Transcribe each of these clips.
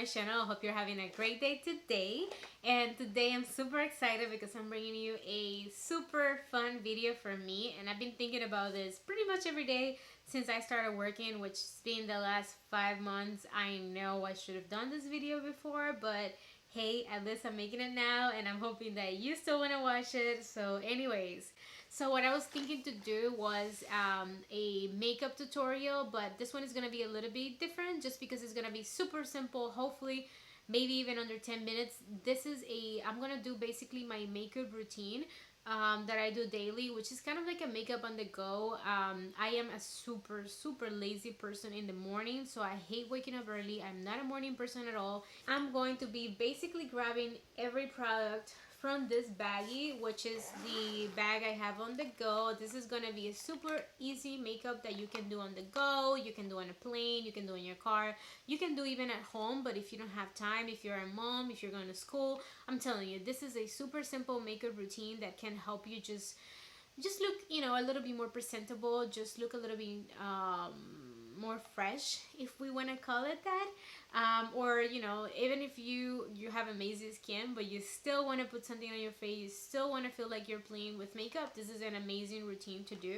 channel. I hope you're having a great day today. And today I'm super excited because I'm bringing you a super fun video for me. And I've been thinking about this pretty much every day since I started working, which has been the last 5 months. I know I should have done this video before, but hey, at least I'm making it now, and I'm hoping that you still want to watch it. So anyways, so what I was thinking to do was a makeup tutorial, but this one is going to be a little bit different just because it's going to be super simple, hopefully maybe even under 10 minutes. I'm going to do basically my makeup routine that I do daily, which is kind of like a makeup on the go. I am a super lazy person in the morning, so I hate waking up early. I'm not a morning person at all. I'm going to be basically grabbing every product from this baggie, which is the bag I have on the go. This is gonna be a super easy makeup that you can do on the go, you can do on a plane, you can do in your car, you can do even at home. But if you don't have time, if you're a mom, if you're going to school, I'm telling you, this is a super simple makeup routine that can help you just look, you know, a little bit more presentable, just look a little bit more fresh, if we want to call it that. Or, you know, even if you have amazing skin but you still want to put something on your face, you still want to feel like you're playing with makeup, this is an amazing routine to do.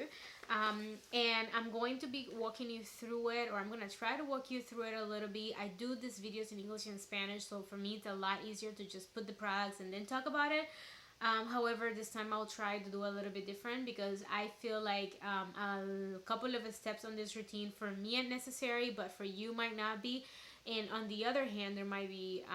And I'm going to be walking you through it, or I'm going to try to walk you through it a little bit. I do these videos in English and Spanish, so for me it's a lot easier to just put the products and then talk about it. However, this time I'll try to do a little bit different because I feel like a couple of steps on this routine for me are necessary, but for you might not be. And on the other hand, there might be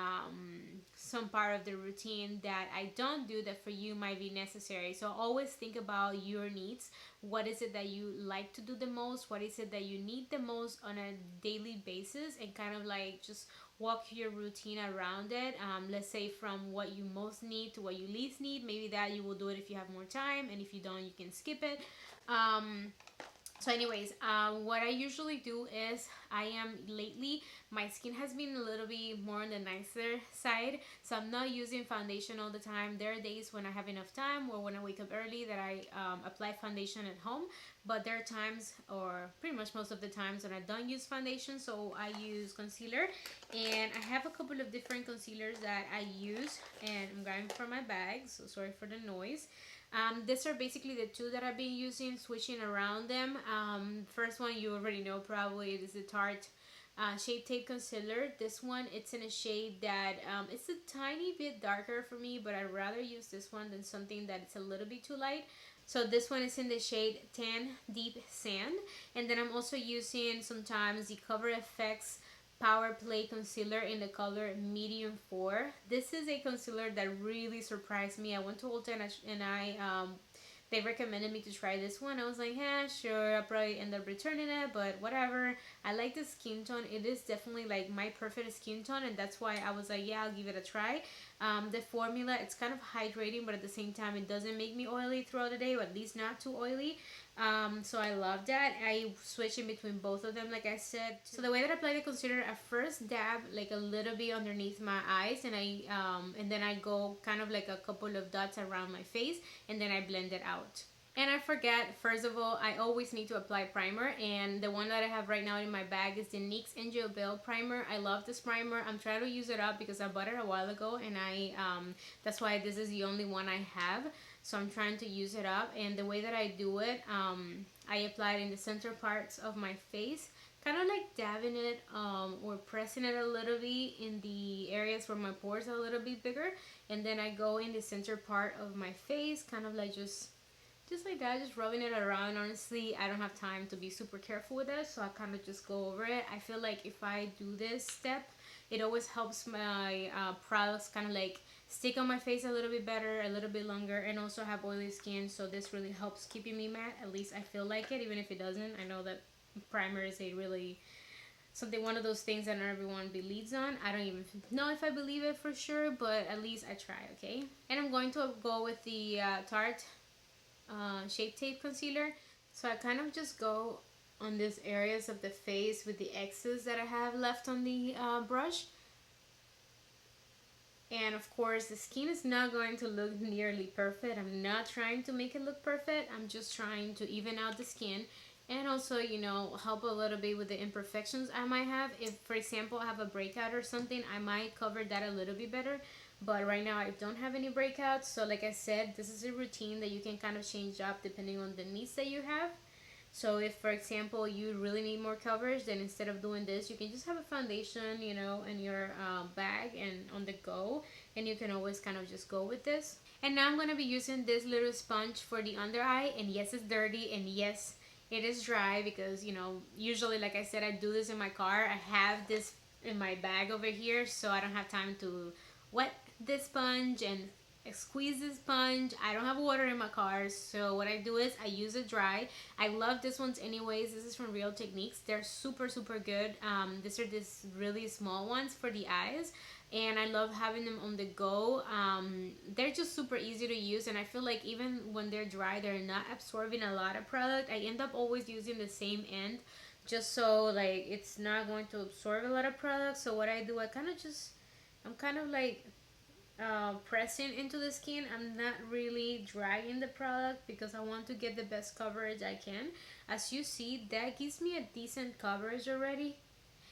some part of the routine that I don't do that for you might be necessary. So always think about your needs. What is it that you like to do the most? What is it that you need the most on a daily basis? And kind of like just walk your routine around it. Let's say from what you most need to what you least need. Maybe that you will do it if you have more time, and if you don't, you can skip it. So anyways, what I usually do is lately my skin has been a little bit more on the nicer side, so I'm not using foundation all the time. There are days when I have enough time or when I wake up early that I apply foundation at home, but there are times, or pretty much most of the times, when I don't use foundation, so I use concealer. And I have a couple of different concealers that I use, and I'm grabbing from my bag, so sorry for the noise. These are basically the two that I've been using, switching around them. First one you already know probably, it is the Tarte Shape Tape Concealer. This one, it's in a shade that it's a tiny bit darker for me, but I'd rather use this one than something that it's a little bit too light. So this one is in the shade Tan Deep Sand. And then I'm also using sometimes the CoverFX Power Play Concealer in the color Medium 4. This is a concealer that really surprised me. I went to Ulta and they recommended me to try this one. I was like, yeah, sure, I'll probably end up returning it, but whatever. I like the skin tone. It is definitely like my perfect skin tone, and that's why I was like, yeah, I'll give it a try. The formula, it's kind of hydrating, but at the same time it doesn't make me oily throughout the day, or at least not too oily. So I love that. I switch in between both of them, like I said. So the way that I apply the concealer, I first dab like a little bit underneath my eyes, and then I go kind of like a couple of dots around my face, and then I blend it out. And I forget, first of all, I always need to apply primer, and the one that I have right now in my bag is the NYX Angel Bell primer. I love this primer. I'm trying to use it up because I bought it a while ago, and that's why this is the only one I have. So I'm trying to use it up, and the way that I do it, I apply it in the center parts of my face, kind of like dabbing it or pressing it a little bit in the areas where my pores are a little bit bigger, and then I go in the center part of my face, kind of like just like that, just rubbing it around. Honestly, I don't have time to be super careful with it, so I kind of just go over it. I feel like if I do this step, it always helps my products kind of like stick on my face a little bit better, a little bit longer, and also have oily skin, so this really helps keeping me matte. At least I feel like it, even if it doesn't. I know that primer is one of those things that not everyone believes on. I don't even know if I believe it for sure, but at least I try, okay? And I'm going to go with the Tarte Shape Tape Concealer. So I kind of just go on these areas of the face with the excess that I have left on the brush. And of course, the skin is not going to look nearly perfect. I'm not trying to make it look perfect. I'm just trying to even out the skin. and also, you know, help a little bit with the imperfections I might have. If, for example, I have a breakout or something, I might cover that a little bit better. But right now I don't have any breakouts, so like I said, this is a routine that you can kind of change up depending on the needs that you have. So if, for example, you really need more coverage, then instead of doing this, you can just have a foundation, you know, in your bag and on the go, and you can always kind of just go with this. And now I'm going to be using this little sponge for the under eye, and yes, it's dirty, and yes, it is dry because, you know, usually, like I said, I do this in my car. I have this in my bag over here, so I don't have time to wet this sponge and squeeze the sponge. I don't have water in my car, so what I do is I use it dry. I love this ones anyways. This is from Real Techniques. They're super super good. These are these really small ones for the eyes, and I love having them on the go. They're just super easy to use, and I feel like even when they're dry, they're not absorbing a lot of product. I end up always using the same end just so like it's not going to absorb a lot of product. So what I do, I'm kind of like pressing into the skin. I'm not really dragging the product because I want to get the best coverage I can. As you see, that gives me a decent coverage already.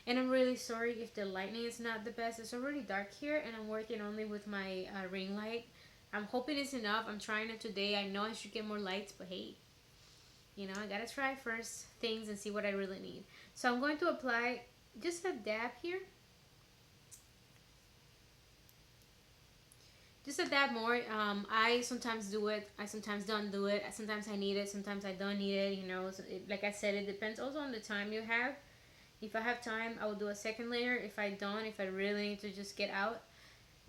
And I'm really sorry if the lighting is not the best. It's already dark here and I'm working only with my ring light. I'm hoping it's enough. I'm trying it today. I know I should get more lights, but hey, you know, I gotta try first things and see what I really need. So I'm going to apply just a dab here. Just a dab more. I sometimes do it, I sometimes don't do it. Sometimes I need it, sometimes I don't need it, you know. So like I said, it depends also on the time you have. If I have time, I will do a second layer. If I don't, if I really need to just get out,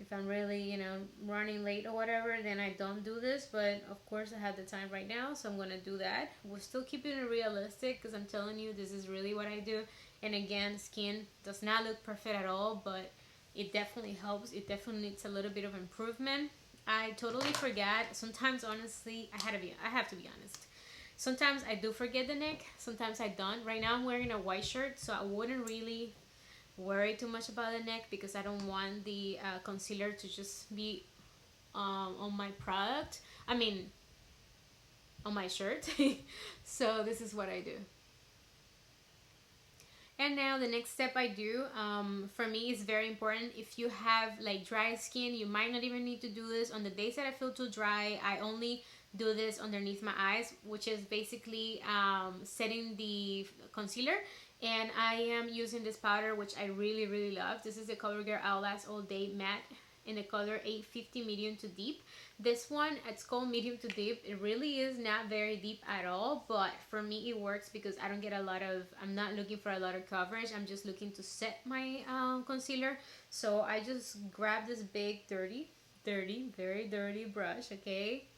if I'm really, you know, running late or whatever, then I don't do this. But of course I have the time right now, so I'm gonna do that. We're still keeping it realistic because I'm telling you, this is really what I do. And again, skin does not look perfect at all, but it definitely helps. It definitely needs a little bit of improvement. I totally forgot. Sometimes, honestly, I have to be honest. Sometimes I do forget the neck. Sometimes I don't. Right now I'm wearing a white shirt, so I wouldn't really worry too much about the neck because I don't want the concealer to just be on my product. I mean, on my shirt. So this is what I do. And now the next step I do, for me, is very important. If you have like dry skin, you might not even need to do this. On the days that I feel too dry, I only do this underneath my eyes, which is basically setting the concealer. And I am using this powder, which I really really love. This is the Covergirl Outlast All Day Matte in the color 850 medium to deep. This one, it's called medium to deep. It really is not very deep at all, but for me it works because I don't get a lot of, I'm not looking for a lot of coverage. I'm just looking to set my concealer. So I just grab this big dirty, very dirty brush, okay?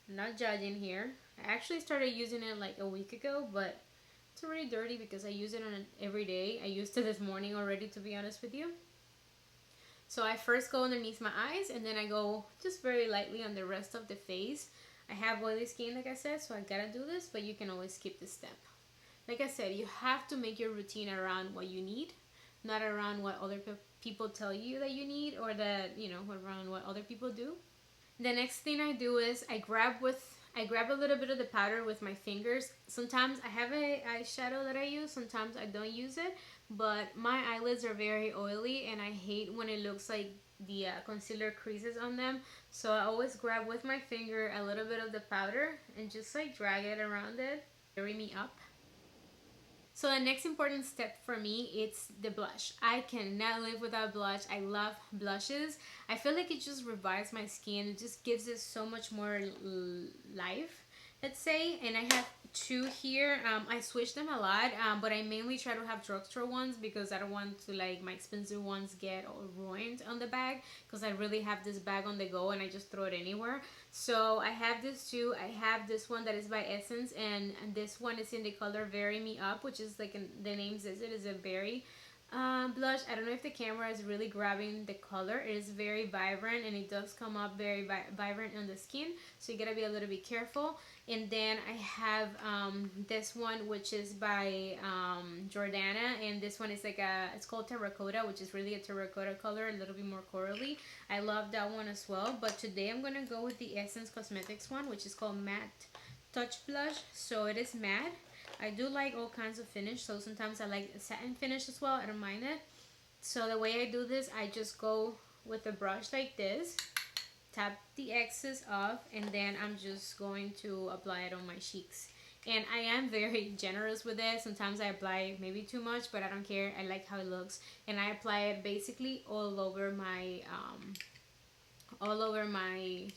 I'm not judging here. I actually started using it like a week ago, but it's already dirty because I use it on an every day. I used it this morning already, to be honest with you. So I first go underneath my eyes and then I go just very lightly on the rest of the face. I have oily skin, like I said, so I gotta do this, but you can always skip this step. Like I said, you have to make your routine around what you need, not around what other people tell you that you need, or that, you know, around what other people do. The next thing I do is I grab a little bit of the powder with my fingers. Sometimes I have a eyeshadow that I use, sometimes I don't use it, but my eyelids are very oily and I hate when it looks like the concealer creases on them. So I always grab with my finger a little bit of the powder and just like drag it around it, bury me up. So the next important step for me, it's the blush. I cannot live without blush. I love blushes. I feel like it just revives my skin. It just gives it so much more life, let's say. And I have two here. I switch them a lot, but I mainly try to have drugstore ones because I don't want to like my expensive ones get all ruined on the bag, because I really have this bag on the go and I just throw it anywhere. So I have this two. I have this one that is by Essence, and this one is in the color Very Me Up, which is like the name says, it is a berry blush. I don't know if the camera is really grabbing the color. It is very vibrant and it does come up very vibrant on the skin, so you gotta be a little bit careful. And then I have this one, which is by Jordana, and this one is like it's called Terracotta, which is really a terracotta color, a little bit more corally. I love that one as well, but today I'm gonna go with the Essence Cosmetics one, which is called Matte Touch Blush. So it is matte. I do like all kinds of finish, so sometimes I like a satin finish as well. I don't mind it. So the way I do this, I just go with a brush like this, tap the excess off, and then I'm just going to apply it on my cheeks. And I am very generous with it. Sometimes I apply maybe too much, but I don't care. I like how it looks, and I apply it basically all over my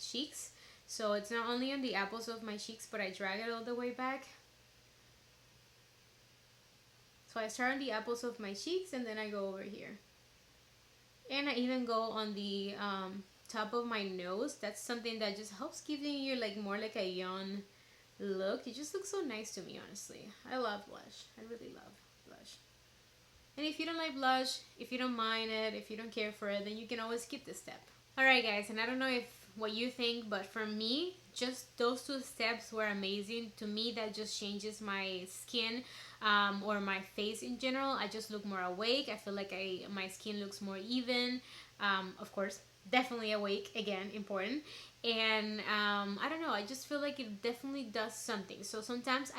cheeks. So it's not only on the apples of my cheeks, but I drag it all the way back. So I start on the apples of my cheeks, and then I go over here. And I even go on the top of my nose. That's something that just helps giving you like more like a young look. It just looks so nice to me, honestly. I love blush. I really love blush. And if you don't like blush, if you don't mind it, if you don't care for it, then you can always skip this step. Alright guys, and I don't know if what you think, but for me, just those 2 steps were amazing. To me, that just changes my skin or my face in general. I just look more awake. I feel like my skin looks more even. Of course, definitely awake, again, important. And I don't know, I just feel like it definitely does something. So sometimes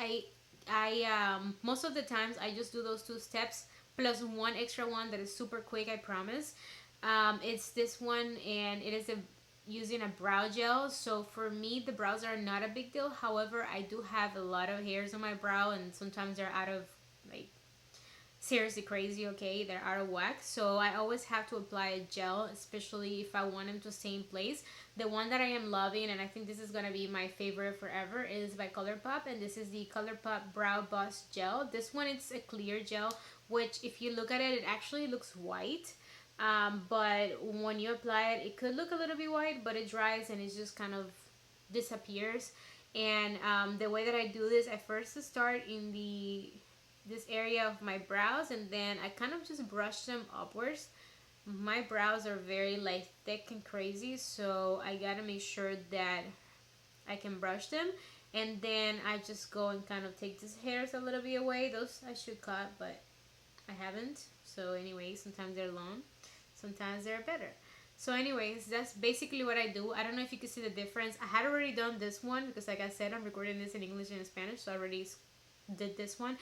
most of the times I just do those 2 steps plus one extra one that is super quick, I promise. It's this one, and it is using a brow gel. So for me, the brows are not a big deal. However, I do have a lot of hairs on my brow, and sometimes they're out of, like, seriously crazy, okay? They're out of whack. So I always have to apply a gel, especially if I want them to stay in place. The one that I am loving, and I think this is gonna be my favorite forever, is by Colourpop, and this is the Colourpop Brow Bust Gel. This one, it's a clear gel, which if you look at it, it actually looks white. But when you apply it, it could look a little bit white, but it dries and it just kind of disappears. And the way that I do this, I first start in this area of my brows, and then I kind of just brush them upwards. My brows are very like thick and crazy, so I gotta make sure that I can brush them. And then I just go and kind of take these hairs a little bit away. Those I should cut, but I haven't. So anyway, sometimes they're long, sometimes they're better. So anyways, that's basically what I do. I don't know if you can see the difference. I had already done this one because, like I said, I'm recording this in English and in Spanish, so I already did this one.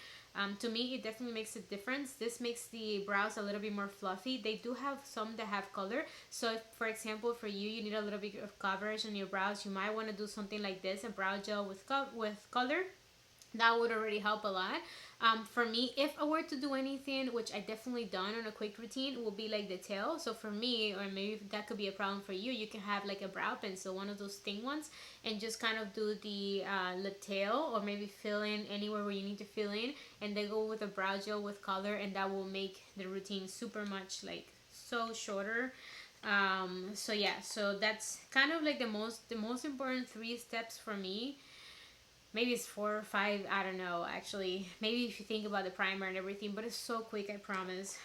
To me, it definitely makes a difference. This makes the brows a little bit more fluffy. They do have some that have color. So if, for example, for you, you need a little bit of coverage on your brows, you might want to do something like this, a brow gel with color. That would already help a lot. For me, if I were to do anything, which I definitely done on a quick routine, will be like the tail. So for me, or maybe that could be a problem for you, you can have like a brow pencil, one of those thin ones, and just kind of do the tail, or maybe fill in anywhere where you need to fill in, and then go with a brow gel with color, and that will make the routine super much like so shorter. So yeah, so that's kind of like the most important 3 steps for me. Maybe it's 4 or 5, I don't know, actually. Maybe if you think about the primer and everything, but it's so quick, I promise.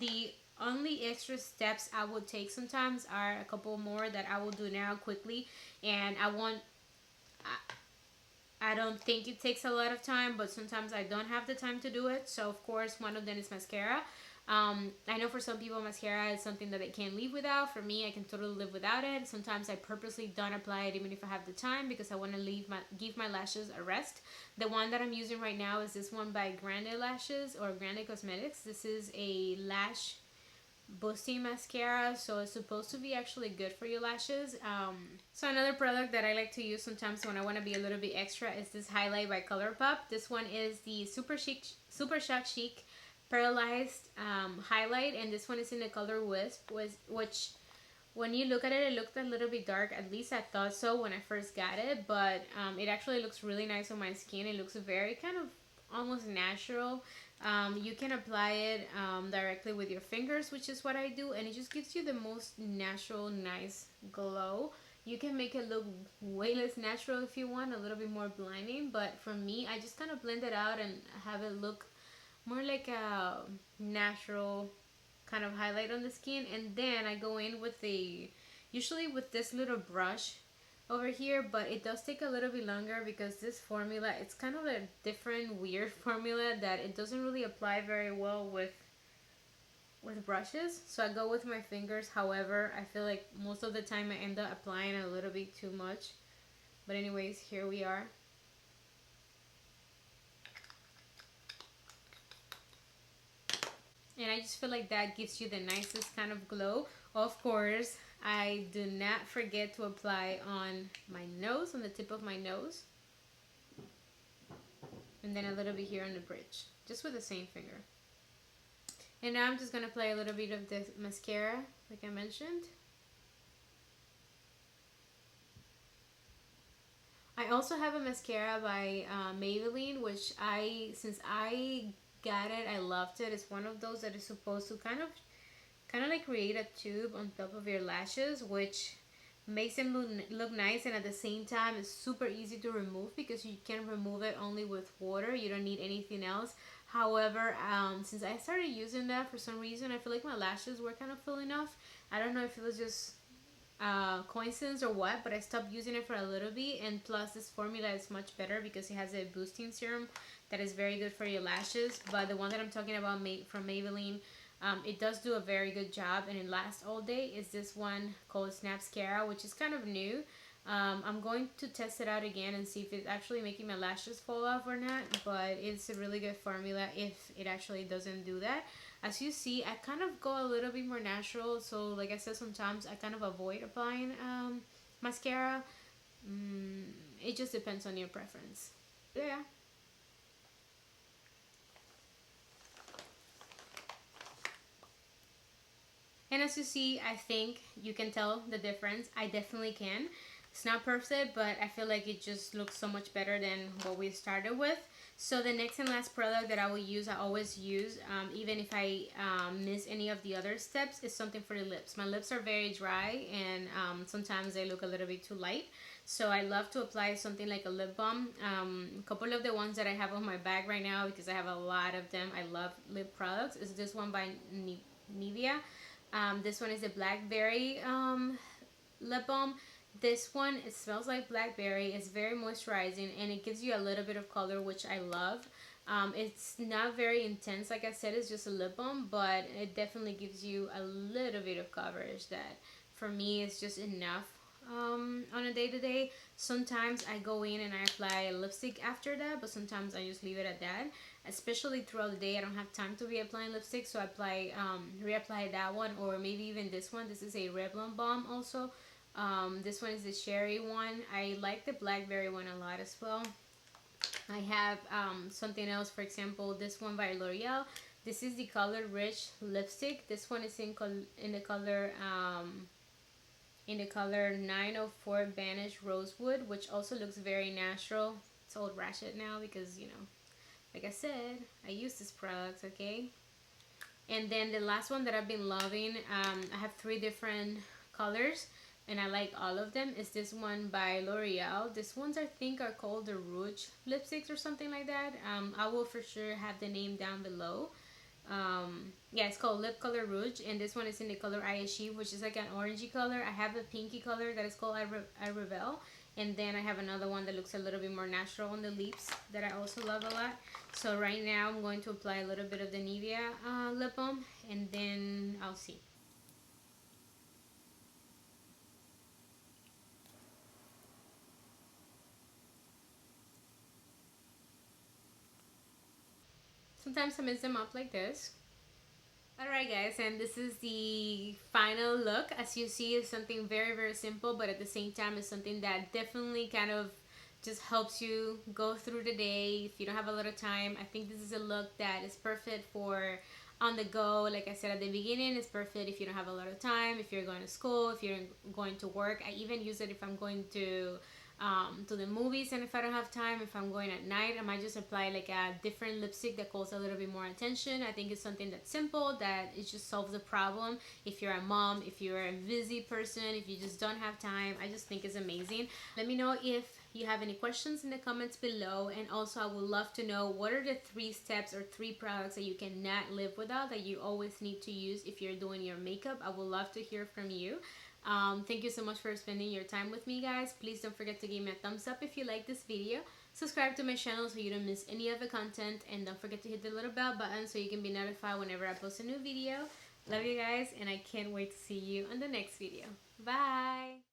The only extra steps I will take sometimes are a couple more that I will do now quickly, and I don't think it takes a lot of time, but sometimes I don't have the time to do it. So of course, one of them is mascara. I know for some people mascara is something that they can't live without. For me, I can totally live without it. Sometimes I purposely don't apply it even if I have the time, because I want to give my lashes a rest. The one that I'm using right now is this one by Grande Lashes, or Grande Cosmetics. This is a lash boosting mascara, so it's supposed to be actually good for your lashes. So another product that I like to use sometimes when I want to be a little bit extra is this highlight by Colourpop. This one is the Super Shock Chic Paralyzed highlight, and this one is in the color Wisp, which when you look at it, it looked a little bit dark. At least I thought so when I first got it, but it actually looks really nice on my skin. It looks very kind of almost natural. You can apply it directly with your fingers, which is what I do, and it just gives you the most natural, nice glow. You can make it look way less natural if you want, a little bit more blinding, but for me, I just kind of blend it out and have it look more like a natural kind of highlight on the skin. And then I go in with usually with this little brush over here, but it does take a little bit longer because this formula, it's kind of a different weird formula that it doesn't really apply very well with brushes. So I go with my fingers. However, I feel like most of the time I end up applying a little bit too much. But anyways, here we are. And I just feel like that gives you the nicest kind of glow. Of course, I do not forget to apply on my nose, on the tip of my nose. And then a little bit here on the bridge, just with the same finger. And now I'm just going to apply a little bit of the mascara, like I mentioned. I also have a mascara by Maybelline, which since I got it, I loved it. It's one of those that is supposed to kind of like create a tube on top of your lashes, which makes them look nice, and at the same time it's super easy to remove because you can remove it only with water. You don't need anything else. However, since I started using that, for some reason I feel like my lashes were kind of filling off. I don't know if it was just coincidence or what, but I stopped using it for a little bit. And plus, this formula is much better because it has a boosting serum that is very good for your lashes. But the one that I'm talking about from Maybelline, it does do a very good job and it lasts all day. Is this one called Snapscara, which is kind of new. I'm going to test it out again and see if it's actually making my lashes fall off or not, but it's a really good formula if it actually doesn't do that. As you see, I kind of go a little bit more natural, so like I said, sometimes I kind of avoid applying mascara. It just depends on your preference. Yeah. And as you see, I think you can tell the difference. I definitely can. It's not perfect, but I feel like it just looks so much better than what we started with. So the next and last product that I will use, I always use, even if I miss any of the other steps, is something for the lips. My lips are very dry and sometimes they look a little bit too light. So I love to apply something like a lip balm. A couple of the ones that I have on my bag right now, because I have a lot of them, I love lip products, is this one by Nivea. This one is a Blackberry lip balm. This one, it smells like blackberry. It's very moisturizing and it gives you a little bit of color, which I love. It's not very intense, like I said, it's just a lip balm, but it definitely gives you a little bit of coverage that for me is just enough on a day-to-day. Sometimes I go in and I apply lipstick after that, but sometimes I just leave it at that. Especially throughout the day, I don't have time to be applying lipstick, so I apply reapply that one, or maybe even this one. This is a Revlon balm also. This one is the cherry one. I like the blackberry one a lot as well. I have something else, for example, this one by L'Oreal. This is the Color Rich lipstick. This one is in the color 904 Banished Rosewood, which also looks very natural. It's old ratchet now because, you know, like I said, I use this product, okay? And then the last one that I've been loving, I have 3 different colors and I like all of them, is this one by L'Oreal. These ones I think are called the Rouge lipsticks or something like that. I will for sure have the name down below. Yeah, it's called Lip Color Rouge, and this one is in the color ISG, which is like an orangey color. I have a pinky color that is called I Rebel, and then I have another one that looks a little bit more natural on the lips that I also love a lot. So right now I'm going to apply a little bit of the Nivea lip balm, and then I'll see. Sometimes I mix them up like this. Alright guys, and this is the final look. As you see, it's something very, very simple, but at the same time it's something that definitely kind of just helps you go through the day if you don't have a lot of time. I think this is a look that is perfect for on the go. Like I said at the beginning, it's perfect if you don't have a lot of time, if you're going to school, if you're going to work. I even use it if I'm going to the movies, and if I don't have time, if I'm going at night, I might just apply like a different lipstick that calls a little bit more attention. I think it's something that's simple, that it just solves the problem. If you're a mom, if you're a busy person, if you just don't have time, I just think it's amazing. Let me know if you have any questions in the comments below, and also I would love to know what are the 3 steps or 3 products that you cannot live without, that you always need to use if you're doing your makeup. I would love to hear from you. Thank you so much for spending your time with me, guys. Please don't forget to give me a thumbs up if you like this video. Subscribe to my channel so you don't miss any of the content, and don't forget to hit the little bell button so you can be notified whenever I post a new video. Love you guys, and I can't wait to see you on the next video. Bye!